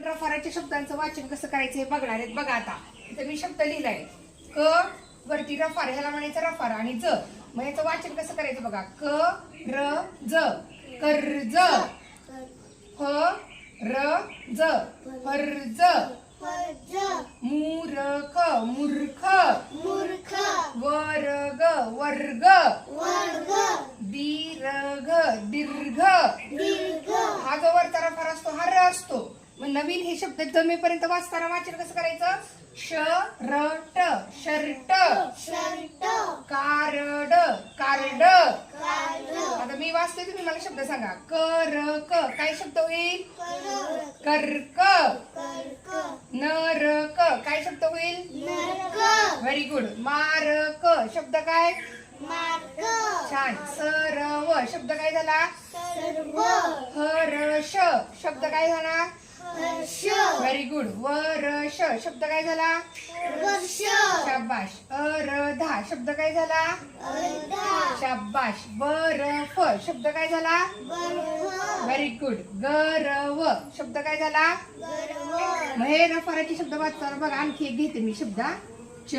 रफाराच्या शब्दांचं वाचन कसं करायचं हे बघणार आहेत. बघा आता इथे मी शब्द लिहिलाय. क वरती रफार, ह्याला म्हणायचं रफार, आणि ज मग याचं वाचन कसं करायचं बघा. क र ज कर्ज, फ र ज फर्ज, मूर्ख मूर्ख, वर्ग वर्ग, दीर्घ दीर्घ. हा जो वरचा रफार असतो हा र असतो. मग नवीन हे शब्द जमेपर्यंत वाचताना वाचन कसं करायचं. शर्ट शर्ट, कारड कारड. आता मी वाचते, तुम्ही मला शब्द सांगा. करक काय शब्द होईल. कर्क. नरक काय शब्द होईल. Very good. मारक शब्द काय. छान. सरव शब्द काय झाला. हर्ष शब्द काय झाला. Very good. वर्ष शब्द काय झाला. शाबाश. अर्धा शब्द काय झाला. शाबाश. बर्फ शब्द काय झाला. Very good. गर्व शब्द काय झाला. मग हे रफाराचे शब्द वाचताना बघा आणखी एक घेते मी शब्द. च.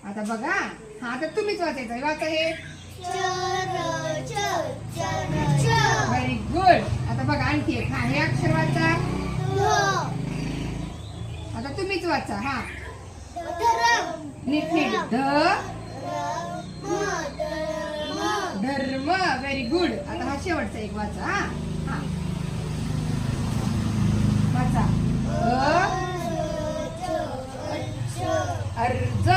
आता बघा हा आता तुम्हीच वाचायचं. वाचा हे. Very good. आता बघा आणखी एक. हा हे अक्षर वाचा. आता तुम्हीच वाचा. हा नीट नीट. धर्म. Very good. आता हा शेवटचा एक वाचा. हा वाचा. अर्ज